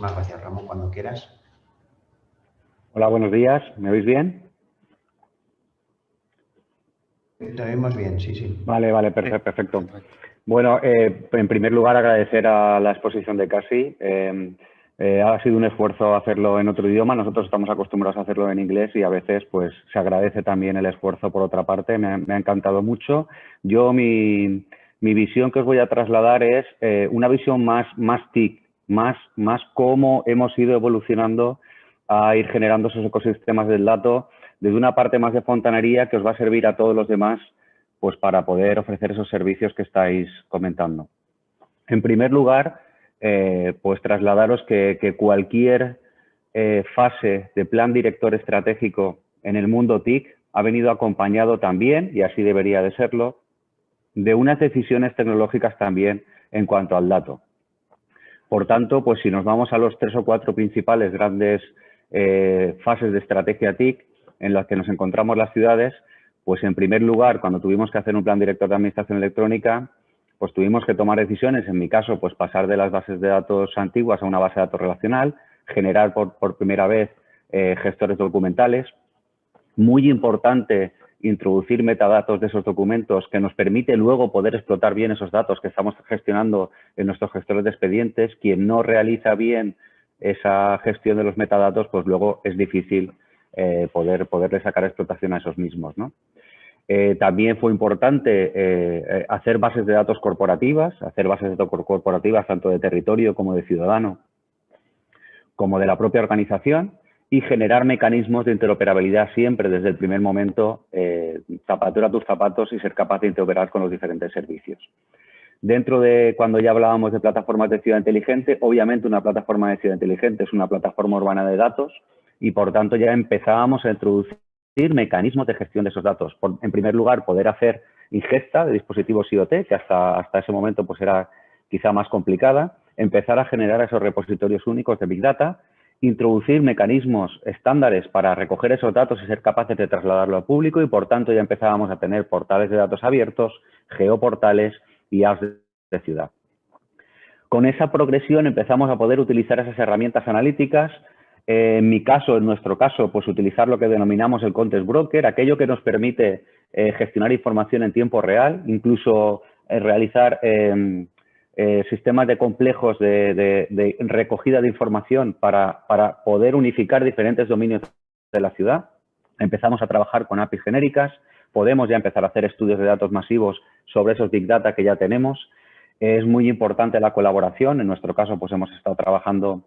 Muchísimas gracias, Ramón, cuando quieras. Hola, buenos días. ¿Me oís bien? Te oímos bien, sí, sí. Vale, perfecto. Bueno, en primer lugar, agradecer a la exposición de Casi. Ha sido un esfuerzo hacerlo en otro idioma. Nosotros estamos acostumbrados a hacerlo en inglés y a veces pues se agradece también el esfuerzo por otra parte. Me ha encantado mucho. Yo mi visión que os voy a trasladar es una visión más TIC, más cómo hemos ido evolucionando a ir generando esos ecosistemas del dato desde una parte más de fontanería que os va a servir a todos los demás pues para poder ofrecer esos servicios que estáis comentando. En primer lugar, pues trasladaros que cualquier fase de plan director estratégico en el mundo TIC ha venido acompañado también, y así debería de serlo, de unas decisiones tecnológicas también en cuanto al dato. Por tanto, pues si nos vamos a los 3 o 4 principales grandes fases de estrategia TIC en las que nos encontramos las ciudades, pues en primer lugar, cuando tuvimos que hacer un plan director de administración electrónica, pues tuvimos que tomar decisiones, en mi caso, pues pasar de las bases de datos antiguas a una base de datos relacional, generar por primera vez gestores documentales. Muy importante introducir metadatos de esos documentos que nos permite luego poder explotar bien esos datos que estamos gestionando en nuestros gestores de expedientes. Quien no realiza bien esa gestión de los metadatos, pues luego es difícil poderle sacar explotación a esos mismos, ¿no? También fue importante hacer bases de datos corporativas, tanto de territorio como de ciudadano, como de la propia organización, y generar mecanismos de interoperabilidad siempre desde el primer momento, zapatero a tus zapatos y ser capaz de interoperar con los diferentes servicios. Dentro de cuando ya hablábamos de plataformas de ciudad inteligente, obviamente una plataforma de ciudad inteligente es una plataforma urbana de datos y por tanto ya empezábamos a introducir mecanismos de gestión de esos datos. En primer lugar, poder hacer ingesta de dispositivos IoT, que hasta ese momento pues era quizá más complicada, empezar a generar esos repositorios únicos de Big Data, introducir mecanismos estándares para recoger esos datos y ser capaces de trasladarlo al público y por tanto ya empezábamos a tener portales de datos abiertos, geoportales y apps de ciudad. Con esa progresión empezamos a poder utilizar esas herramientas analíticas. En mi caso, en nuestro caso, pues utilizar lo que denominamos el Context Broker, aquello que nos permite gestionar información en tiempo real, incluso realizar sistemas de complejos de recogida de información para poder unificar diferentes dominios de la ciudad. Empezamos a trabajar con APIs genéricas, podemos ya empezar a hacer estudios de datos masivos sobre esos Big Data que ya tenemos. Es muy importante la colaboración. En nuestro caso, pues hemos estado trabajando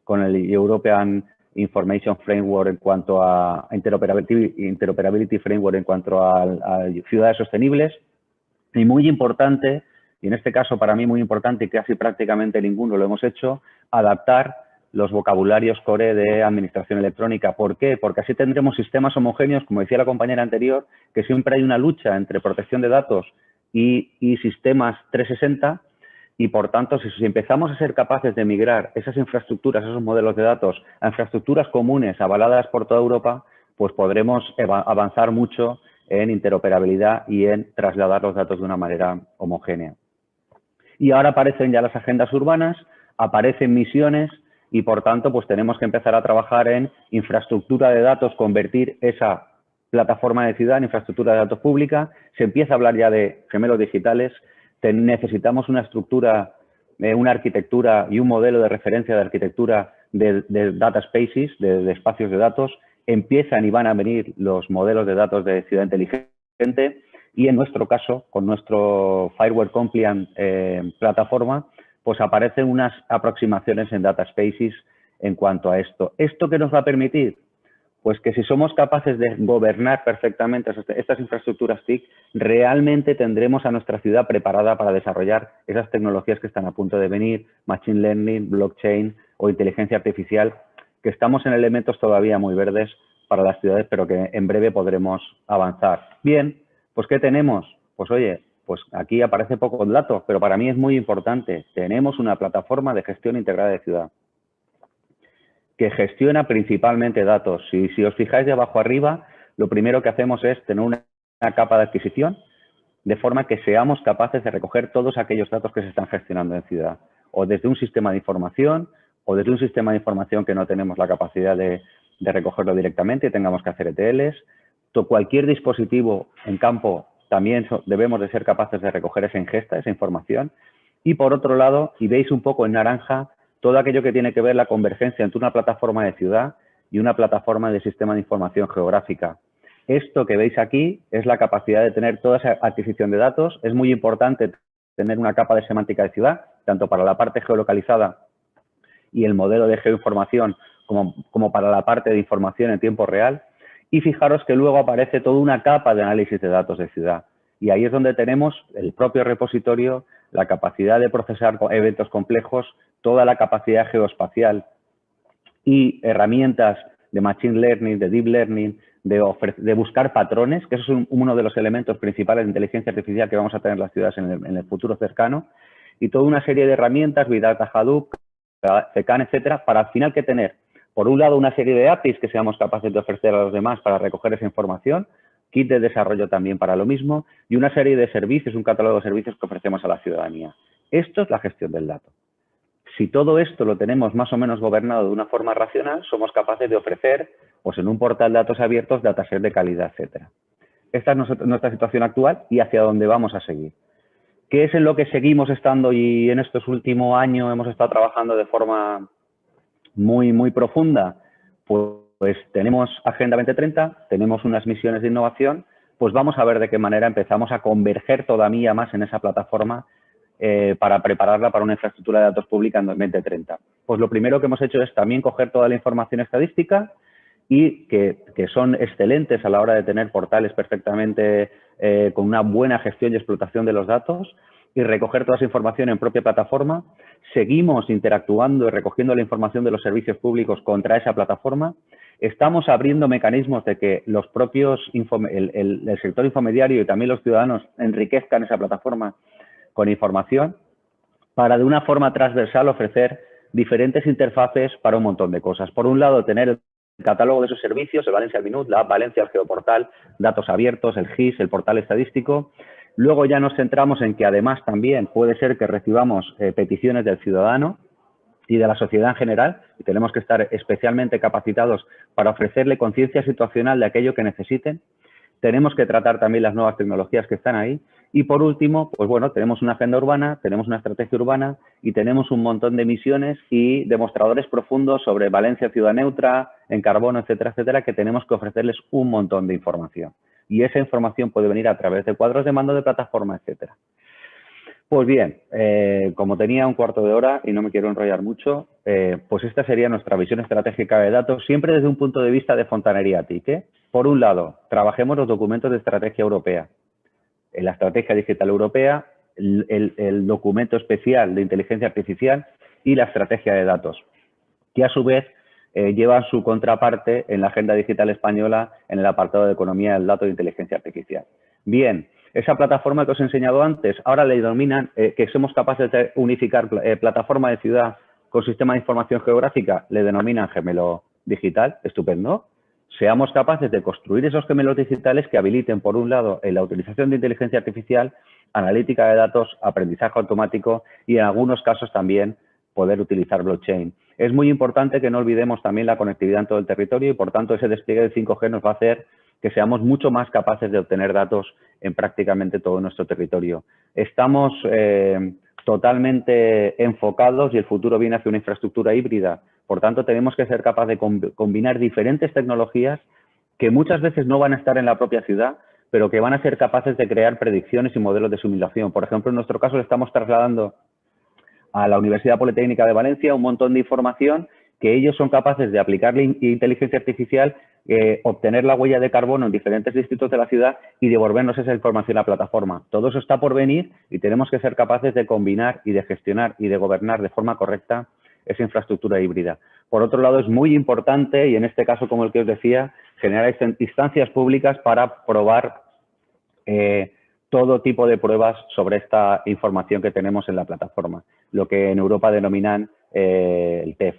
con el European Information Framework en cuanto a Interoperability Framework en cuanto a ciudades sostenibles. Y muy importante, y en este caso para mí muy importante y casi prácticamente ninguno lo hemos hecho, adaptar los vocabularios core de administración electrónica. ¿Por qué? Porque así tendremos sistemas homogéneos, como decía la compañera anterior, que siempre hay una lucha entre protección de datos y sistemas 360 y, por tanto, si empezamos a ser capaces de migrar esas infraestructuras, esos modelos de datos a infraestructuras comunes avaladas por toda Europa, pues podremos avanzar mucho en interoperabilidad y en trasladar los datos de una manera homogénea. Y ahora aparecen ya las agendas urbanas, aparecen misiones y, por tanto, pues tenemos que empezar a trabajar en infraestructura de datos, convertir esa plataforma de ciudad en infraestructura de datos pública. Se empieza a hablar ya de gemelos digitales. Necesitamos una estructura, una arquitectura y un modelo de referencia de arquitectura de data spaces, de espacios de datos. Empiezan y van a venir los modelos de datos de ciudad inteligente y, en nuestro caso, con nuestro Firewall Compliant plataforma, pues aparecen unas aproximaciones en data spaces en cuanto a esto. ¿Esto qué nos va a permitir? Pues que si somos capaces de gobernar perfectamente estas infraestructuras TIC, realmente tendremos a nuestra ciudad preparada para desarrollar esas tecnologías que están a punto de venir, Machine Learning, Blockchain o inteligencia artificial, que estamos en elementos todavía muy verdes para las ciudades, pero que en breve podremos avanzar. Bien, pues ¿qué tenemos? Pues oye, pues aquí aparece poco el dato, pero para mí es muy importante. Tenemos una plataforma de gestión integrada de ciudad que gestiona principalmente datos. Si os fijáis de abajo arriba, lo primero que hacemos es tener una capa de adquisición, de forma que seamos capaces de recoger todos aquellos datos que se están gestionando en ciudad, o desde un sistema de información, o desde un sistema de información que no tenemos la capacidad de recogerlo directamente y tengamos que hacer ETLs. Cualquier dispositivo en campo también debemos de ser capaces de recoger esa ingesta, esa información. Y por otro lado, y veis un poco en naranja, todo aquello que tiene que ver la convergencia entre una plataforma de ciudad y una plataforma de sistema de información geográfica. Esto que veis aquí es la capacidad de tener toda esa adquisición de datos. Es muy importante tener una capa de semántica de ciudad, tanto para la parte geolocalizada y el modelo de geoinformación como para la parte de información en tiempo real. Y fijaros que luego aparece toda una capa de análisis de datos de ciudad. Y ahí es donde tenemos el propio repositorio, la capacidad de procesar eventos complejos, toda la capacidad geoespacial y herramientas de Machine Learning, de Deep Learning, de buscar patrones, que eso es uno de los elementos principales de inteligencia artificial que vamos a tener en las ciudades en el futuro cercano, y toda una serie de herramientas, Big Data Hadoop, CKAN, etcétera, para al final que tener, por un lado, una serie de APIs que seamos capaces de ofrecer a los demás para recoger esa información, kit de desarrollo también para lo mismo, y una serie de servicios, un catálogo de servicios que ofrecemos a la ciudadanía. Esto es la gestión del dato. Si todo esto lo tenemos más o menos gobernado de una forma racional, somos capaces de ofrecer, pues en un portal de datos abiertos, dataset de calidad, etcétera. Esta es nuestra situación actual y hacia dónde vamos a seguir. ¿Qué es en lo que seguimos estando y en estos últimos años hemos estado trabajando de forma muy profunda? Pues tenemos Agenda 2030, tenemos unas misiones de innovación, pues vamos a ver de qué manera empezamos a converger todavía más en esa plataforma para prepararla para una infraestructura de datos pública en 2030. Pues lo primero que hemos hecho es también coger toda la información estadística y que son excelentes a la hora de tener portales perfectamente con una buena gestión y explotación de los datos y recoger toda esa información en propia plataforma. Seguimos interactuando y recogiendo la información de los servicios públicos contra esa plataforma. Estamos abriendo mecanismos de que los propios, el sector infomediario y también los ciudadanos enriquezcan esa plataforma con información para de una forma transversal ofrecer diferentes interfaces para un montón de cosas. Por un lado, tener el catálogo de esos servicios, el Valencia al Minut, la app Valencia, el geoportal, datos abiertos, el GIS, el portal estadístico. Luego ya nos centramos en que además también puede ser que recibamos peticiones del ciudadano y de la sociedad en general y tenemos que estar especialmente capacitados para ofrecerle conciencia situacional de aquello que necesiten. Tenemos que tratar también las nuevas tecnologías que están ahí. Y por último, pues bueno, tenemos una agenda urbana, tenemos una estrategia urbana y tenemos un montón de misiones y demostradores profundos sobre Valencia ciudad neutra, en carbono, etcétera, etcétera, que tenemos que ofrecerles un montón de información. Y esa información puede venir a través de cuadros de mando de plataforma, etcétera. Pues bien, como tenía un cuarto de hora y no me quiero enrollar mucho, pues esta sería nuestra visión estratégica de datos, siempre desde un punto de vista de fontanería TIC. Por un lado, trabajemos los documentos de estrategia europea. En la estrategia digital europea, el documento especial de inteligencia artificial y la estrategia de datos, que a su vez llevan su contraparte en la agenda digital española en el apartado de economía del dato e inteligencia artificial. Bien, esa plataforma que os he enseñado antes, ahora le denominan que somos capaces de unificar plataforma de ciudad con sistema de información geográfica, le denominan gemelo digital, estupendo. Seamos capaces de construir esos gemelos digitales que habiliten, por un lado, en la utilización de inteligencia artificial, analítica de datos, aprendizaje automático y, en algunos casos, también poder utilizar blockchain. Es muy importante que no olvidemos también la conectividad en todo el territorio y, por tanto, ese despliegue de 5G nos va a hacer que seamos mucho más capaces de obtener datos en prácticamente todo nuestro territorio. Estamos totalmente enfocados y el futuro viene hacia una infraestructura híbrida. Por tanto, tenemos que ser capaces de combinar diferentes tecnologías que muchas veces no van a estar en la propia ciudad, pero que van a ser capaces de crear predicciones y modelos de simulación. Por ejemplo, en nuestro caso le estamos trasladando a la Universidad Politécnica de Valencia un montón de información que ellos son capaces de aplicarle inteligencia artificial, obtener la huella de carbono en diferentes distritos de la ciudad y devolvernos esa información a la plataforma. Todo eso está por venir y tenemos que ser capaces de combinar y de gestionar y de gobernar de forma correcta esa infraestructura híbrida. Por otro lado, es muy importante, y en este caso, como el que os decía, generar instancias públicas para probar todo tipo de pruebas sobre esta información que tenemos en la plataforma, lo que en Europa denominan el TEF.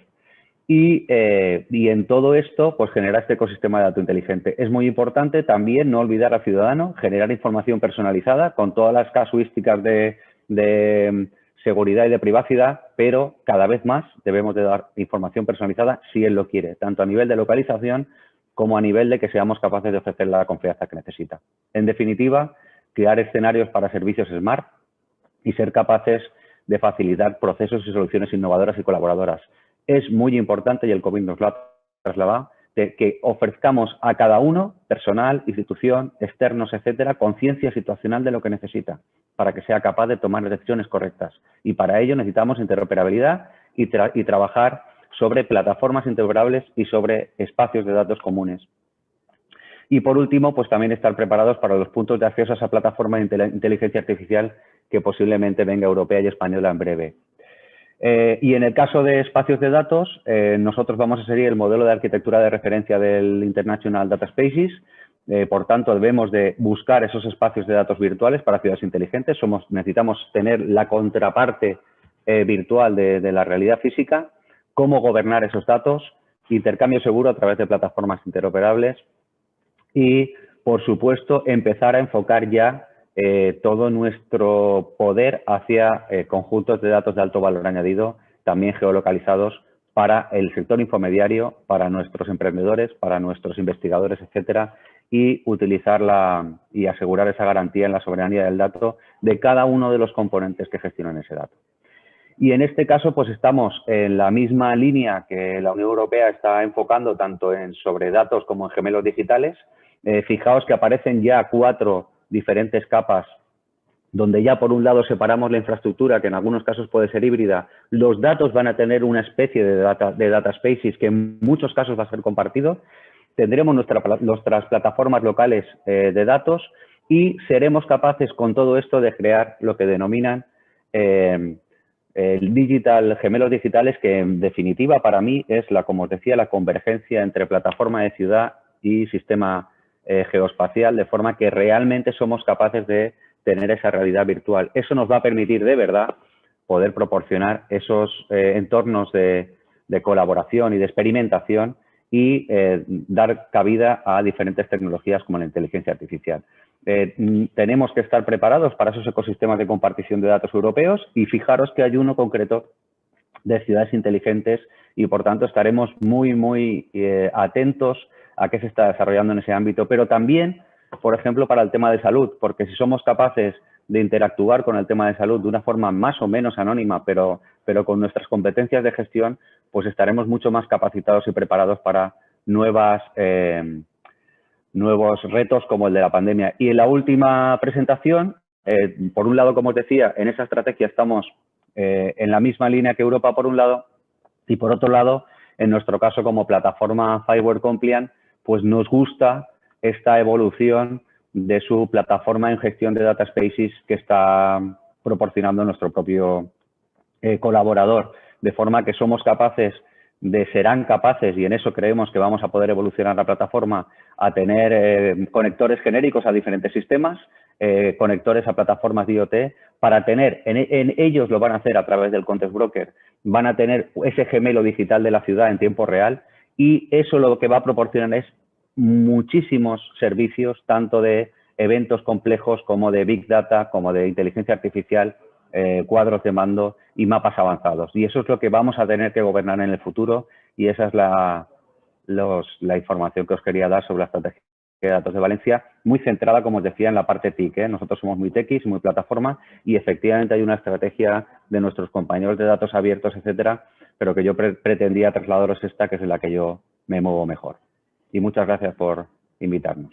Y en todo esto, pues generar este ecosistema de dato inteligente. Es muy importante también no olvidar al ciudadano, generar información personalizada con todas las casuísticas de seguridad y de privacidad, pero cada vez más debemos de dar información personalizada si él lo quiere, tanto a nivel de localización como a nivel de que seamos capaces de ofrecer la confianza que necesita. En definitiva, crear escenarios para servicios smart y ser capaces de facilitar procesos y soluciones innovadoras y colaboradoras. Es muy importante, y el COVID nos lo ha trasladado, que ofrezcamos a cada uno, personal, institución, externos, etcétera, conciencia situacional de lo que necesita para que sea capaz de tomar decisiones correctas. Y para ello necesitamos interoperabilidad y trabajar sobre plataformas interoperables y sobre espacios de datos comunes. Y por último, pues también estar preparados para los puntos de acceso a esa plataforma de inteligencia artificial que posiblemente venga europea y española en breve. Y en el caso de espacios de datos, nosotros vamos a seguir el modelo de arquitectura de referencia del International Data Spaces. Por tanto, debemos de buscar esos espacios de datos virtuales para ciudades inteligentes. Necesitamos tener la contraparte virtual de la realidad física, cómo gobernar esos datos, intercambio seguro a través de plataformas interoperables y, por supuesto, empezar a enfocar ya todo nuestro poder hacia conjuntos de datos de alto valor añadido, también geolocalizados para el sector infomediario, para nuestros emprendedores, para nuestros investigadores, etcétera, y utilizar y asegurar esa garantía en la soberanía del dato de cada uno de los componentes que gestionan ese dato. Y en este caso, pues estamos en la misma línea que la Unión Europea está enfocando tanto sobre datos como en gemelos digitales. Fijaos que aparecen ya 4 diferentes capas donde ya por un lado separamos la infraestructura, que en algunos casos puede ser híbrida. Los datos van a tener una especie de data spaces que en muchos casos va a ser compartido. Tendremos nuestras plataformas locales de datos y seremos capaces con todo esto de crear lo que denominan gemelos digitales, que en definitiva para mí es, como os decía, la convergencia entre plataforma de ciudad y sistema geoespacial, de forma que realmente somos capaces de tener esa realidad virtual. Eso nos va a permitir de verdad poder proporcionar esos entornos de colaboración y de experimentación y dar cabida a diferentes tecnologías como la inteligencia artificial. Tenemos que estar preparados para esos ecosistemas de compartición de datos europeos y fijaros que hay uno concreto de ciudades inteligentes y, por tanto, estaremos muy atentos a qué se está desarrollando en ese ámbito, pero también, por ejemplo, para el tema de salud, porque si somos capaces de interactuar con el tema de salud de una forma más o menos anónima, pero con nuestras competencias de gestión, pues estaremos mucho más capacitados y preparados para nuevos retos como el de la pandemia. Y en la última presentación, por un lado, como os decía, en esa estrategia estamos en la misma línea que Europa, por un lado, y por otro lado, en nuestro caso, como plataforma Fireware Compliant, pues nos gusta esta evolución de su plataforma en gestión de data spaces que está proporcionando nuestro propio colaborador, de forma que serán capaces, y en eso creemos que vamos a poder evolucionar la plataforma, a tener conectores genéricos a diferentes sistemas, conectores a plataformas de IoT, para tener, en ellos lo van a hacer a través del Context Broker, van a tener ese gemelo digital de la ciudad en tiempo real, y eso lo que va a proporcionar es muchísimos servicios, tanto de eventos complejos como de Big Data, como de inteligencia artificial, cuadros de mando y mapas avanzados. Y eso es lo que vamos a tener que gobernar en el futuro, y esa es la información que os quería dar sobre la estrategia de datos de Valencia, muy centrada, como os decía, en la parte TIC. Nosotros somos muy techis, muy plataforma, y efectivamente hay una estrategia de nuestros compañeros de datos abiertos, etcétera, pero que yo pretendía trasladaros esta, que es en la que yo me muevo mejor. Y muchas gracias por invitarnos.